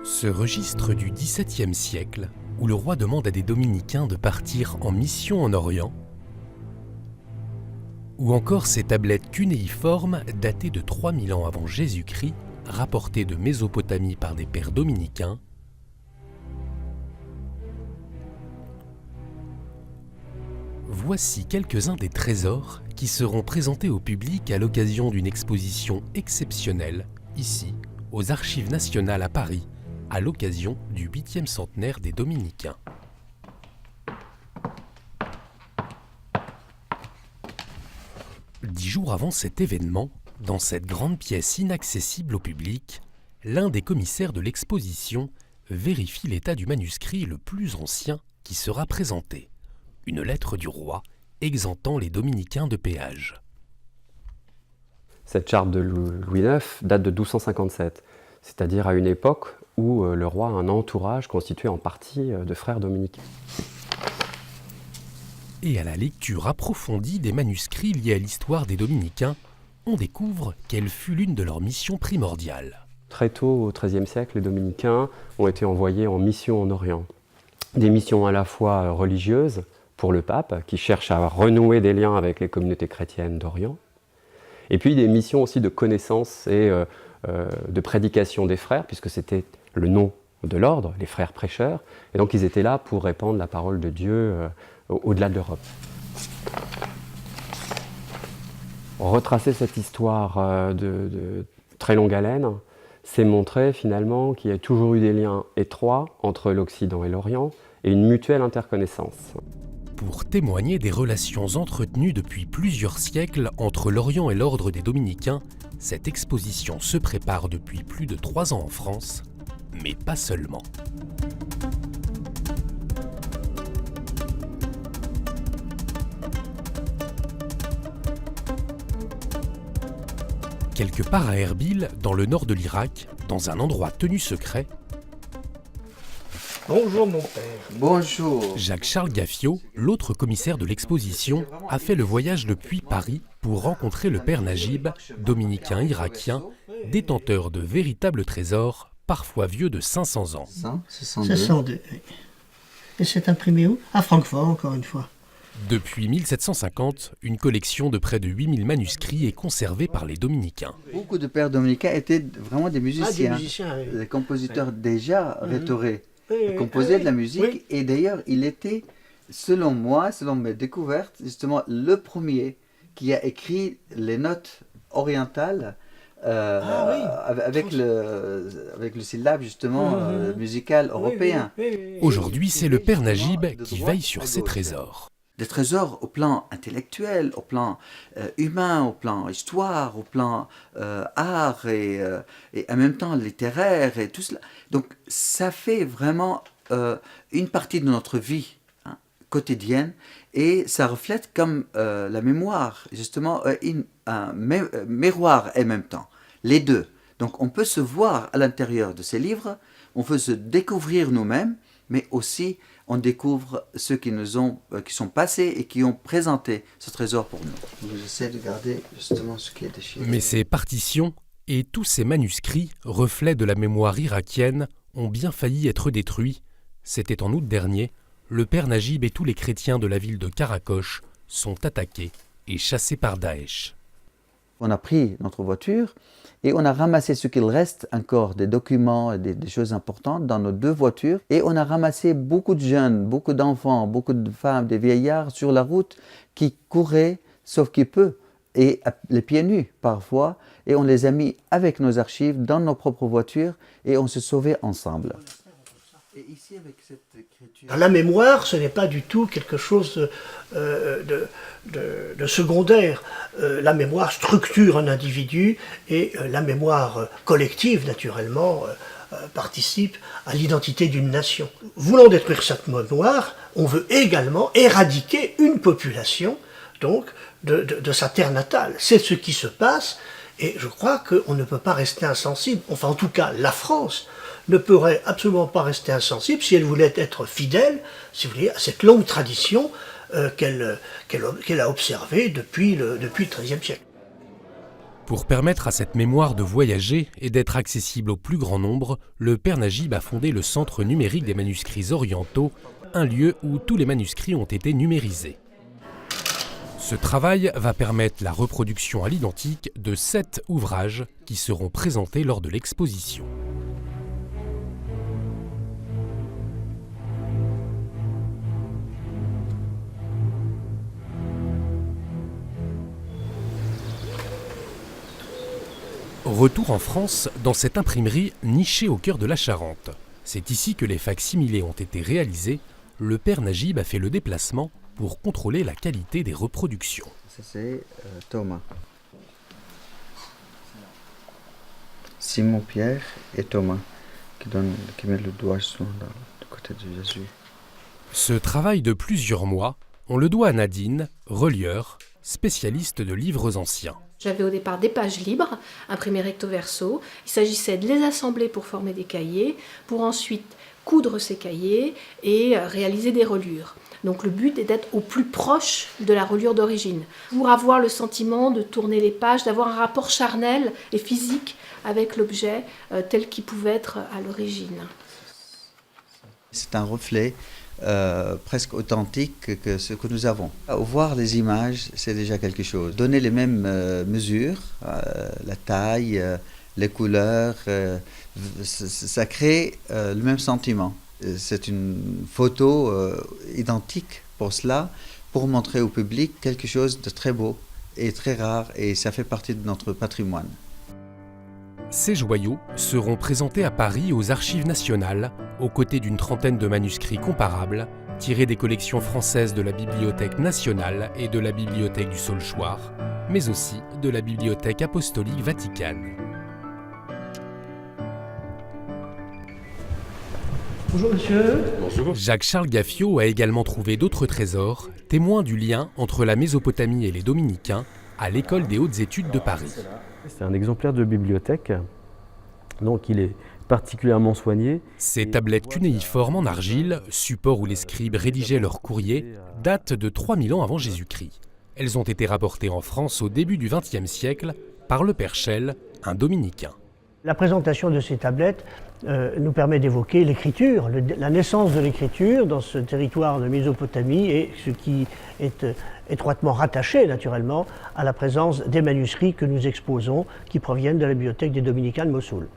Ce registre du XVIIe siècle, où le roi demande à des dominicains de partir en mission en Orient, ou encore ces tablettes cunéiformes datées de 3000 ans avant Jésus-Christ, rapportées de Mésopotamie par des pères dominicains, voici quelques-uns des trésors qui seront présentés au public à l'occasion d'une exposition exceptionnelle, ici, aux Archives nationales à Paris, à l'occasion du 8e centenaire des Dominicains. Dix jours avant cet événement, dans cette grande pièce inaccessible au public, l'un des commissaires de l'exposition vérifie l'état du manuscrit le plus ancien qui sera présenté, une lettre du roi exemptant les dominicains de péage. Cette charte de Louis IX date de 1257, c'est-à-dire à une époque où le roi a un entourage constitué en partie de frères dominicains. Et à la lecture approfondie des manuscrits liés à l'histoire des dominicains, on découvre quelle fut l'une de leurs missions primordiales. Très tôt au XIIIe siècle, les dominicains ont été envoyés en mission en Orient. Des missions à la fois religieuses, pour le pape, qui cherche à renouer des liens avec les communautés chrétiennes d'Orient, et puis des missions aussi de connaissance et de prédication des frères, puisque c'était le nom de l'ordre, les frères prêcheurs, et donc ils étaient là pour répandre la parole de Dieu au-delà de l'Europe. Retracer cette histoire de très longue haleine, c'est montrer finalement qu'il y a toujours eu des liens étroits entre l'Occident et l'Orient, et une mutuelle interconnaissance. Pour témoigner des relations entretenues depuis plusieurs siècles entre l'Orient et l'ordre des Dominicains, cette exposition se prépare depuis plus de 3 ans en France, mais pas seulement. Quelque part à Erbil, dans le nord de l'Irak, dans un endroit tenu secret, Bonjour mon père. Bonjour. Jacques-Charles Gaffiot, l'autre commissaire de l'exposition, a fait le voyage depuis Paris pour rencontrer le père Najib, dominicain irakien, détenteur de véritables trésors, parfois vieux de 500 ans. 502. Et c'est imprimé où? À Francfort, encore une fois. Depuis 1750, une collection de près de 8000 manuscrits est conservée par les dominicains. Beaucoup de pères dominicains étaient vraiment des musiciens, oui. des compositeurs déjà rhétorés. Oui, Il composait de la musique et d'ailleurs il était, selon moi, selon mes découvertes, justement le premier qui a écrit les notes orientales avec le syllabe justement musical européen. Aujourd'hui, c'est le père Najib qui veille sur ces trésors. Des trésors au plan intellectuel, au plan humain, au plan histoire, au plan art et en même temps littéraire et tout cela. Donc ça fait vraiment une partie de notre vie quotidienne et ça reflète comme la mémoire, justement un miroir en même temps, les deux. Donc on peut se voir à l'intérieur de ces livres, on peut se découvrir nous-mêmes, mais aussi on découvre ceux qui sont passés et qui ont présenté ce trésor pour nous. J'essaie de garder justement ce qui est déchiré. Mais ces partitions et tous ces manuscrits, reflets de la mémoire irakienne, ont bien failli être détruits. C'était en août dernier, le père Najib et tous les chrétiens de la ville de Karakoche sont attaqués et chassés par Daesh. On a pris notre voiture et on a ramassé ce qu'il reste encore des documents et des choses importantes dans nos 2 voitures. Et on a ramassé beaucoup de jeunes, beaucoup d'enfants, beaucoup de femmes, des vieillards sur la route qui couraient, sauf qu'ils peuvent, et les pieds nus parfois. Et on les a mis avec nos archives dans nos propres voitures et on se sauvait ensemble. Et ici, avec cette écriture... La mémoire, ce n'est pas du tout quelque chose de secondaire. La mémoire structure un individu et la mémoire collective, naturellement, participe à l'identité d'une nation. Voulant détruire cette mémoire, on veut également éradiquer une population donc, de sa terre natale. C'est ce qui se passe et je crois qu'on ne peut pas rester insensible. Enfin, en tout cas, la France ne pourrait absolument pas rester insensible si elle voulait être fidèle, si vous voulez, à cette longue tradition qu'elle a observée depuis le XIIIe siècle. Pour permettre à cette mémoire de voyager et d'être accessible au plus grand nombre, le Père Najib a fondé le Centre numérique des manuscrits orientaux, un lieu où tous les manuscrits ont été numérisés. Ce travail va permettre la reproduction à l'identique de 7 ouvrages qui seront présentés lors de l'exposition. Retour en France, dans cette imprimerie nichée au cœur de la Charente. C'est ici que les facsimilés ont été réalisés. Le Père Najib a fait le déplacement pour contrôler la qualité des reproductions. Ça c'est Thomas. Simon Pierre et Thomas qui mettent le doigt sur le côté de Jésus. Ce travail de plusieurs mois, on le doit à Nadine, relieur, spécialiste de livres anciens. J'avais au départ des pages libres, imprimées recto verso. Il s'agissait de les assembler pour former des cahiers, pour ensuite coudre ces cahiers et réaliser des reliures. Donc le but est d'être au plus proche de la reliure d'origine, pour avoir le sentiment de tourner les pages, d'avoir un rapport charnel et physique avec l'objet tel qu'il pouvait être à l'origine. C'est un reflet presque authentique que ce que nous avons. Voir les images, c'est déjà quelque chose. Donner les mêmes mesures, la taille, les couleurs, ça crée le même sentiment. C'est une photo identique pour cela, pour montrer au public quelque chose de très beau et très rare, et ça fait partie de notre patrimoine. Ces joyaux seront présentés à Paris aux Archives nationales, aux côtés d'une trentaine de manuscrits comparables, tirés des collections françaises de la Bibliothèque nationale et de la Bibliothèque du Saulchoir, mais aussi de la Bibliothèque apostolique vaticane. Bonjour monsieur. Bonjour. Jacques-Charles Gaffiot a également trouvé d'autres trésors, témoins du lien entre la Mésopotamie et les Dominicains, à l'École des hautes études de Paris. C'est un exemplaire de bibliothèque, donc il est particulièrement soigné. Ces tablettes cunéiformes en argile, support où les scribes rédigeaient leurs courriers, datent de 3000 ans avant Jésus-Christ. Elles ont été rapportées en France au début du XXe siècle par le Père Chelle, un dominicain. La présentation de ces tablettes nous permet d'évoquer l'écriture, la naissance de l'écriture dans ce territoire de Mésopotamie, et ce qui est étroitement rattaché naturellement à la présence des manuscrits que nous exposons qui proviennent de la bibliothèque des Dominicains de Mossoul.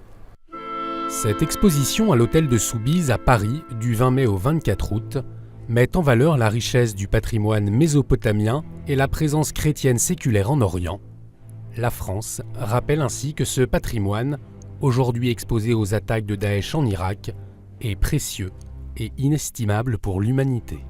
Cette exposition à l'hôtel de Soubise à Paris du 20 mai au 24 août met en valeur la richesse du patrimoine mésopotamien et la présence chrétienne séculaire en Orient. La France rappelle ainsi que ce patrimoine, aujourd'hui exposé aux attaques de Daesh en Irak, est précieux et inestimable pour l'humanité.